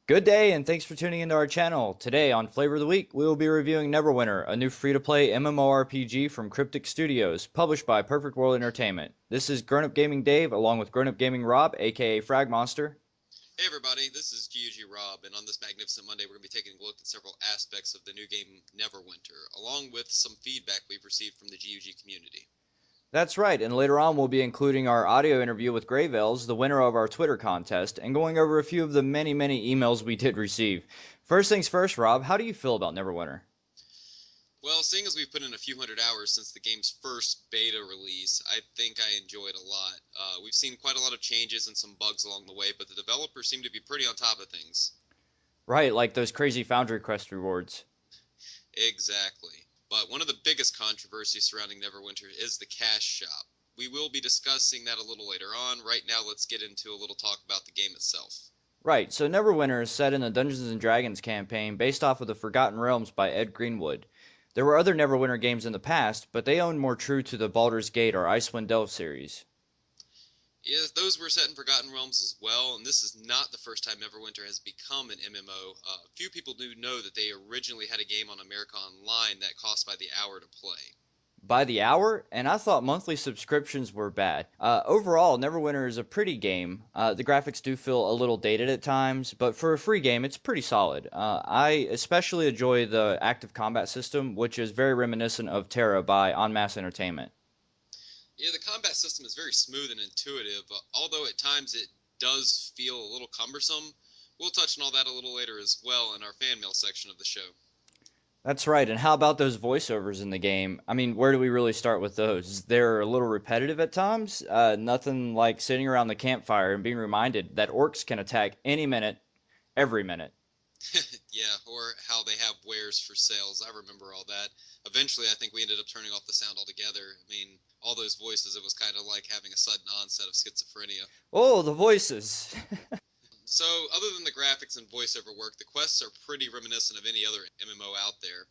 Good day, and thanks for tuning into our channel. Today on Flavor of the Week, we will be reviewing Neverwinter, a new free-to-play MMORPG from Cryptic Studios, published by Perfect World Entertainment. This is Grown Up Gaming Dave, along with Grown Up Gaming Rob, aka Frag Monster. Hey everybody, this is GUG Rob, and on this magnificent Monday we're going to be taking a look at several aspects of the new game Neverwinter, along with some feedback we've received from the GUG community. That's right, and later on we'll be including our audio interview with Greyvales, the winner of our Twitter contest, and going over a few of the many emails we did receive. First things first, Rob, how do you feel about Neverwinter? Well, seeing as we've put in a few hundred hours since the game's first beta release, I think I enjoy it a lot. We've seen quite a lot of changes and some bugs along the way, but the developers seem to be pretty on top of things. Right, like those crazy Foundry Quest rewards. Exactly. But one of the biggest controversies surrounding Neverwinter is the cash shop. We will be discussing that a little later on. Right now, let's get into a little talk about the game itself. Right, so Neverwinter is set in the Dungeons and Dragons campaign based off of the Forgotten Realms by Ed Greenwood. There were other Neverwinter games in the past, but they owned more true to the Baldur's Gate or Icewind Dale series. Yeah, those were set in Forgotten Realms as well, and this is not the first time Neverwinter has become an MMO. Few people do know that they originally had a game on America Online that cost by the hour to play. By the hour, and I thought monthly subscriptions were bad. Overall, Neverwinter is a pretty game. The graphics do feel a little dated at times, but for a free game, it's pretty solid. I especially enjoy the active combat system, which is very reminiscent of Terra by En Masse Entertainment. Yeah, the combat system is very smooth and intuitive, although at times it does feel a little cumbersome. We'll touch on all that a little later as well in our fan mail section of the show. That's right. And how about those voiceovers in the game? I mean, where do we really start with those? They're a little repetitive at times. Nothing like sitting around the campfire and being reminded that orcs can attack any minute, every minute. Yeah, or how they have wares for sales. I remember all that. Eventually, I think we ended up turning off the sound altogether. I mean, all those voices, it was kind of like having a sudden onset of schizophrenia. Oh, the voices. So, other than the graphics and voiceover work, the quests are pretty reminiscent of any other MMO out there.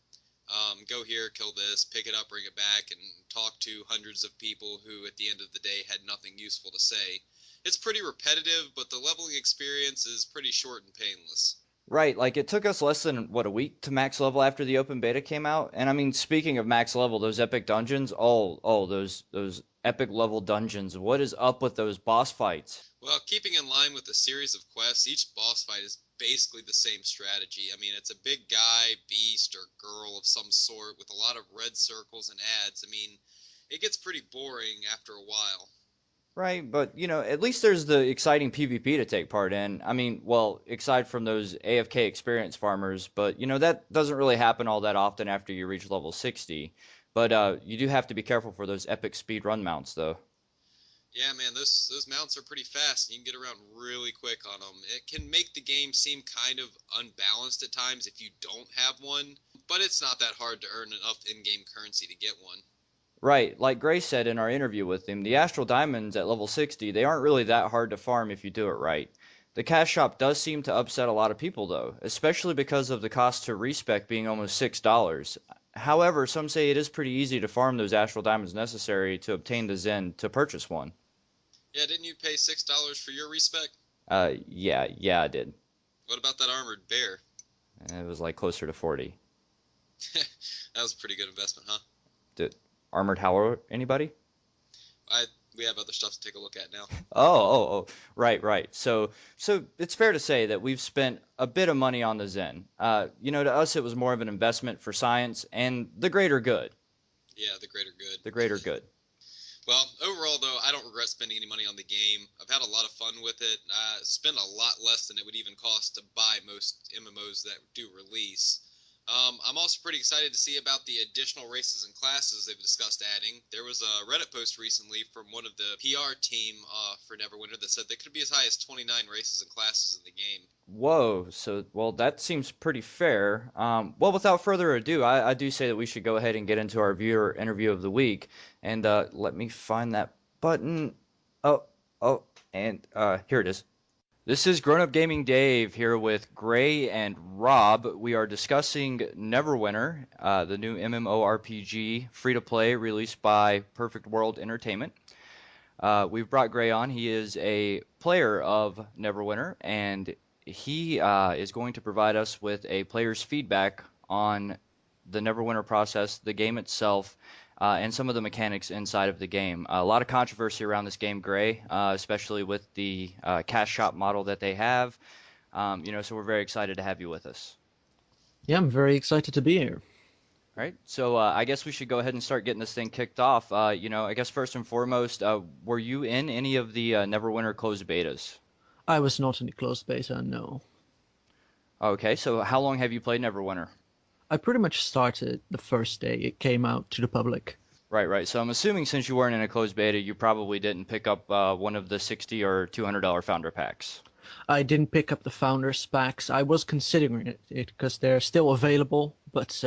Go here, kill this, pick it up, bring it back, and talk to hundreds of people who, at the end of the day, had nothing useful to say. It's pretty repetitive, but the leveling experience is pretty short and painless. Right, like it took us less than what a week to max level after the open beta came out. And I mean, speaking of max level, those epic dungeons, those epic level dungeons. What is up with those boss fights? Well, keeping in line with the series of quests, each boss fight is basically the same strategy. I mean, it's a big guy, beast, or girl of some sort with a lot of red circles and ads. I mean, it gets pretty boring after a while. Right, but at least there's the exciting PvP to take part in. I mean, well, aside from those AFK experience farmers, but that doesn't really happen all that often after you reach level 60. But you do have to be careful for those epic speed run mounts, though. Yeah, man, those mounts are pretty fast, and you can get around really quick on them. It can make the game seem kind of unbalanced at times if you don't have one, but it's not that hard to earn enough in-game currency to get one. Right, like Grace said in our interview with him, the Astral Diamonds at level 60, they aren't really that hard to farm if you do it right. The cash shop does seem to upset a lot of people though, especially because of the cost to respec being almost $6. However, some say it is pretty easy to farm those Astral Diamonds necessary to obtain the Zen to purchase one. Yeah, didn't you pay $6 for your respec? Yeah, I did. What about that armored bear? It was like closer to 40. That was a pretty good investment, huh? Did Armored Howler anybody? I We have other stuff to take a look at now. Right. So it's fair to say that we've spent a bit of money on the Zen. To us, it was more of an investment for science and the greater good. Yeah, the greater good. The greater good. Well, overall, though, I don't regret spending any money on the game. I've had a lot of fun with it. I spent a lot less than it would even cost to buy most MMOs that do release. I'm also pretty excited to see about the additional races and classes they've discussed adding. There was a Reddit post recently from one of the PR team for Neverwinter that said there could be as high as 29 races and classes in the game. Whoa. Well, that seems pretty fair. Well, without further ado, I do say that we should go ahead and get into our viewer interview of the week. And let me find that button. Oh, oh, and here it is. This is Grown Up Gaming Dave here with Gray and Rob. We are discussing Neverwinter, the new MMORPG free to play released by Perfect World Entertainment. We've brought Gray on. He is a player of Neverwinter, and He is going to provide us with a player's feedback on the Neverwinter process, the game itself, and some of the mechanics inside of the game. A lot of controversy around this game, Gray, especially with the cash shop model that they have. So we're very excited to have you with us. Yeah, I'm very excited to be here. All right, so I guess we should go ahead and start getting this thing kicked off. I guess first and foremost, were you in any of the Neverwinter closed betas? I was not in the closed beta, no. Okay, so how long have you played Neverwinter? I pretty much started the first day it came out to the public. Right, right. So I'm assuming since you weren't in a closed beta, you probably didn't pick up one of the 60 or $200 founder packs. I didn't pick up the Founders packs. I was considering it because they're still available, but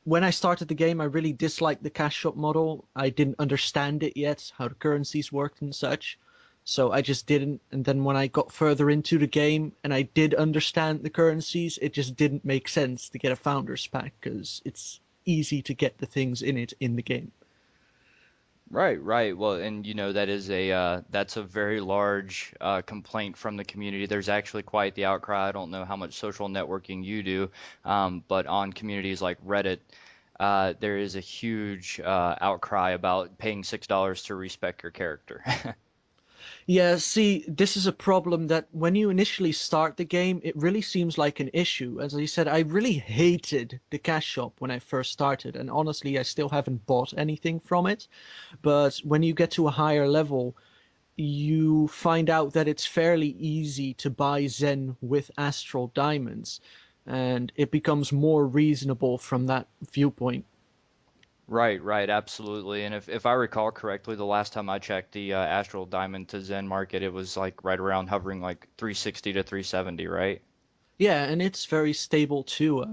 when I started the game, I really disliked the cash shop model. I didn't understand it yet, how the currencies worked and such. So I just didn't. And then when I got further into the game and I did understand the currencies, it just didn't make sense to get a Founders pack because it's easy to get the things in it in the game. Right, right. Well, and that is that's a very large complaint from the community. There's actually quite the outcry. I don't know how much social networking you do, but on communities like Reddit, there is a huge outcry about paying $6 to respec your character. Yeah, see, this is a problem that when you initially start the game, it really seems like an issue. As I said, I really hated the cash shop when I first started, and honestly, I still haven't bought anything from it. But when you get to a higher level, you find out that it's fairly easy to buy Zen with Astral Diamonds, and it becomes more reasonable from that viewpoint. Right, right, absolutely. And if I recall correctly, the last time I checked the Astral Diamond to Zen market, it was like right around hovering like 360 to 370, right? Yeah, and it's very stable too.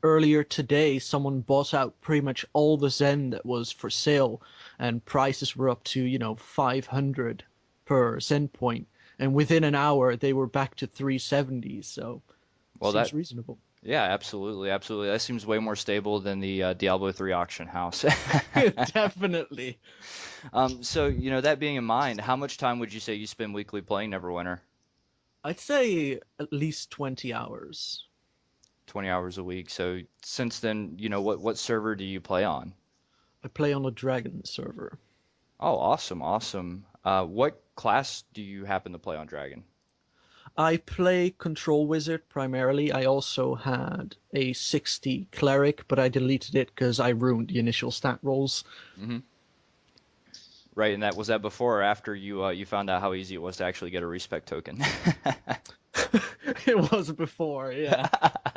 Earlier today, someone bought out pretty much all the Zen that was for sale, and prices were up to, 500 per Zen point. And within an hour, they were back to 370, so Well, seems that reasonable. Yeah, absolutely, absolutely. That seems way more stable than the Diablo 3 auction house. Definitely. That being in mind, how much time would you say you spend weekly playing Neverwinter? I'd say at least 20 hours. 20 hours a week. So since then, what server do you play on? I play on a Dragon server. Oh, awesome, awesome. What class do you happen to play on Dragon? I play Control Wizard primarily. I also had a 60 Cleric, but I deleted it because I ruined the initial stat rolls. Hmm. Right, and that was that before or after you found out how easy it was to actually get a respect token? It was before, yeah.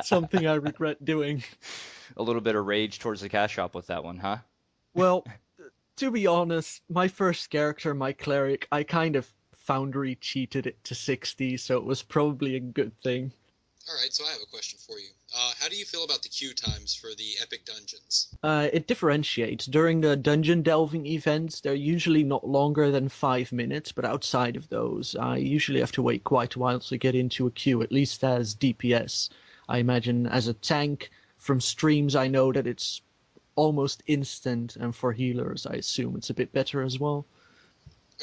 Something I regret doing. A little bit of rage towards the cash shop with that one, huh? Well, to be honest, my first character, my cleric, I kind of foundry cheated it to 60, so it was probably a good thing. All right, so I have a question for you. How do you feel about the queue times for the epic dungeons? It differentiates. During the dungeon delving events, they're usually not longer than 5 minutes, but outside of those, I usually have to wait quite a while to get into a queue, at least as DPS. I imagine as a tank, from streams, I know that it's almost instant, and for healers, I assume it's a bit better as well.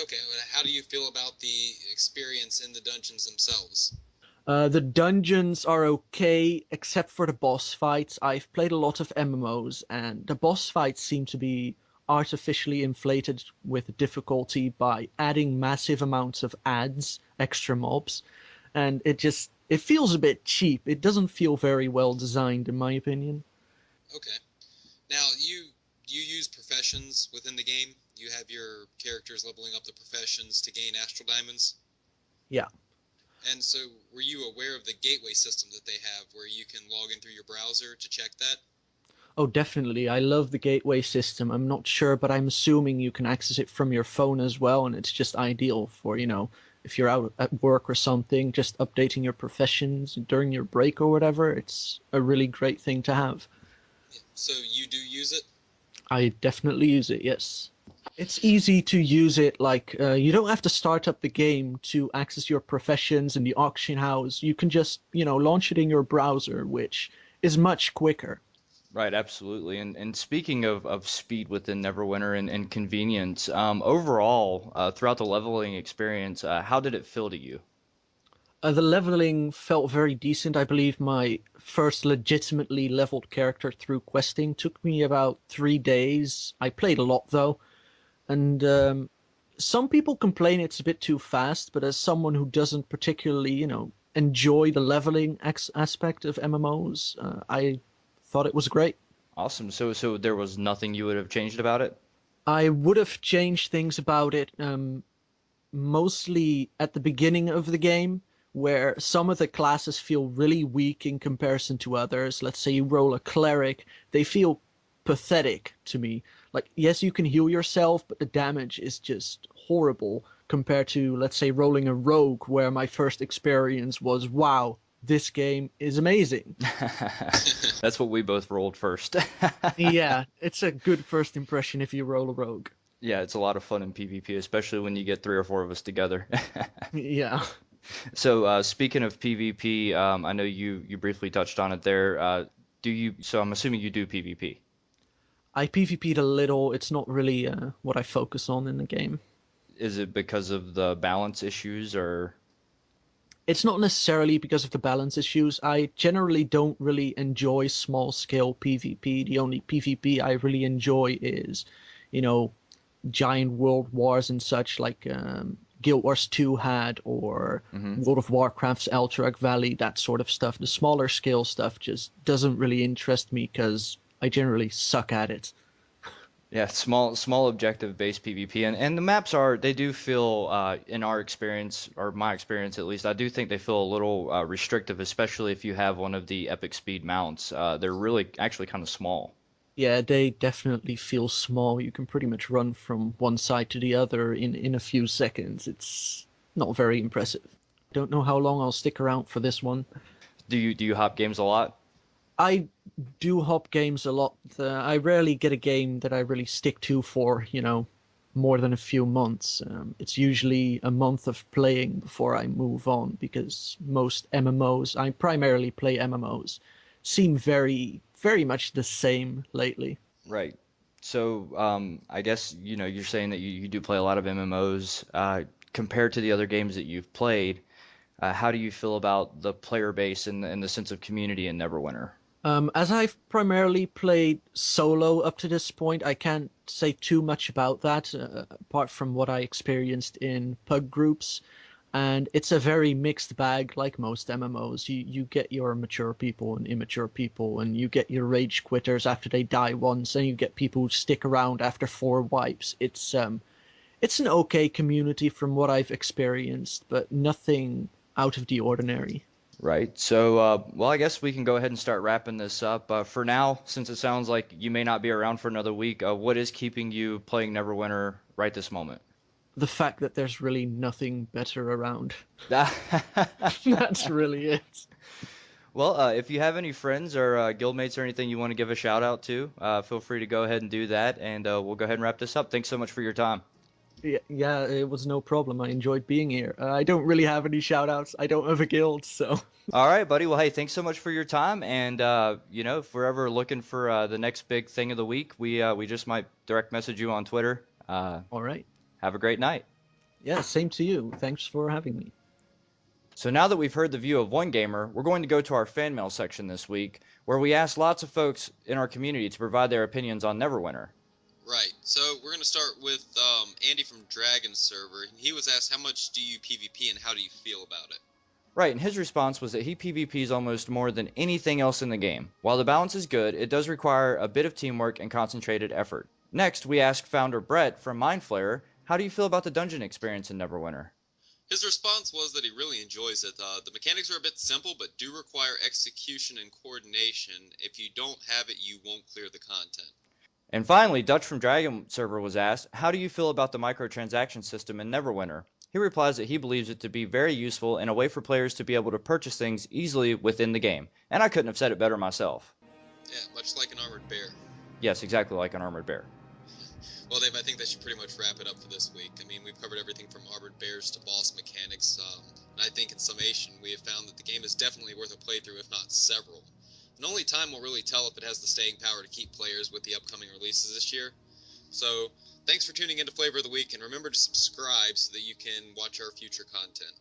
Okay, how do you feel about the experience in the dungeons themselves? The dungeons are okay, except for the boss fights. I've played a lot of MMOs, and the boss fights seem to be artificially inflated with difficulty by adding massive amounts of adds, extra mobs, and it feels a bit cheap. It doesn't feel very well designed, in my opinion. Okay. Now, you use professions within the game. You have your characters leveling up the professions to gain astral diamonds. Yeah. And so, were you aware of the gateway system that they have where you can log in through your browser to check that? Oh, definitely. I love the gateway system. I'm not sure, but I'm assuming you can access it from your phone as well, and it's just ideal for, if you're out at work or something, just updating your professions during your break or whatever. It's a really great thing to have. Yeah. So you do use it? I definitely use it, yes. It's easy to use it, like, you don't have to start up the game to access your professions in the auction house. You can just, launch it in your browser, which is much quicker. Right, absolutely. And speaking of speed within Neverwinter and convenience, overall, throughout the leveling experience, how did it feel to you? The leveling felt very decent. I believe my first legitimately leveled character through questing took me about 3 days. I played a lot though, and some people complain it's a bit too fast, but as someone who doesn't particularly, enjoy the leveling aspect of MMOs, I thought it was great. Awesome. So there was nothing you would have changed about it? I would have changed things about it, mostly at the beginning of the game, where some of the classes feel really weak in comparison to others. Let's say you roll a cleric, they feel pathetic to me. Like, yes, you can heal yourself, but the damage is just horrible compared to, let's say, rolling a rogue, where my first experience was, wow, this game is amazing. That's what we both rolled first. Yeah, it's a good first impression if you roll a rogue. Yeah, it's a lot of fun in PvP, especially when you get three or four of us together. Yeah. So, speaking of PvP, I know you briefly touched on it there. Do you? So I'm assuming you do PvP. I PvP'd a little. It's not really what I focus on in the game. Is it because of the balance issues or? It's not necessarily because of the balance issues. I generally don't really enjoy small scale PvP. The only PvP I really enjoy is, you know, giant world wars and such like Guild Wars 2 had, or Mhm. World of Warcraft's Alterac Valley, that sort of stuff. The smaller scale stuff just doesn't really interest me because I generally suck at it. Yeah, small objective based PvP and the maps are they do feel in our experience or my experience at least I do think they feel a little restrictive, especially if you have one of the epic speed mounts. They're really actually kind of small. Yeah, they definitely feel small. You can pretty much run from one side to the other in a few seconds. It's not very impressive. Don't know how long I'll stick around for this one. Do you hop games a lot? I do hop games a lot. I rarely get a game that I really stick to for, more than a few months. It's usually a month of playing before I move on because most MMOs, I primarily play MMOs, seem very, very much the same lately. Right. So, I guess, you're saying that you do play a lot of MMOs. Compared to the other games that you've played, how do you feel about the player base and the sense of community in Neverwinter? As I've primarily played solo up to this point, I can't say too much about that, apart from what I experienced in pug groups. And it's a very mixed bag, like most MMOs. You get your mature people and immature people, and you get your rage quitters after they die once, and you get people who stick around after 4 wipes. It's an okay community from what I've experienced, but nothing out of the ordinary. Right. So, well, I guess we can go ahead and start wrapping this up. For now, since it sounds like you may not be around for another week, what is keeping you playing Neverwinter right this moment? The fact that there's really nothing better around. That's really it. Well, if you have any friends or guildmates or anything you want to give a shout out to, feel free to go ahead and do that, and we'll go ahead and wrap this up. Thanks so much for your time. Yeah, yeah, it was no problem. I enjoyed being here. I don't really have any shout outs. I don't have a guild, so. All right, buddy. Well, hey, thanks so much for your time, and if we're ever looking for the next big thing of the week, we just might direct message you on Twitter. All right. Have a great night. Yeah, same to you. Thanks for having me. So now that we've heard the view of one gamer, we're going to go to our fan mail section this week, where we ask lots of folks in our community to provide their opinions on Neverwinter. Right. So we're going to start with Andy from Dragon Server. He was asked, how much do you PvP and how do you feel about it? Right, and his response was that he PvPs almost more than anything else in the game. While the balance is good, it does require a bit of teamwork and concentrated effort. Next, we asked founder Brett from Mindflayer, how do you feel about the dungeon experience in Neverwinter? His response was that he really enjoys it. The mechanics are a bit simple, but do require execution and coordination. If you don't have it, you won't clear the content. And finally, Dutch from Dragon Server was asked, how do you feel about the microtransaction system in Neverwinter? He replies that he believes it to be very useful and a way for players to be able to purchase things easily within the game. And I couldn't have said it better myself. Yeah, much like an armored bear. Yes, exactly like an armored bear. Well, Dave, I think that should pretty much wrap it up for this week. I mean, we've covered everything from armored bears to boss mechanics, and I think in summation, we have found that the game is definitely worth a playthrough, if not several. And only time will really tell if it has the staying power to keep players with the upcoming releases this year. So, thanks for tuning in to Flavor of the Week, and remember to subscribe so that you can watch our future content.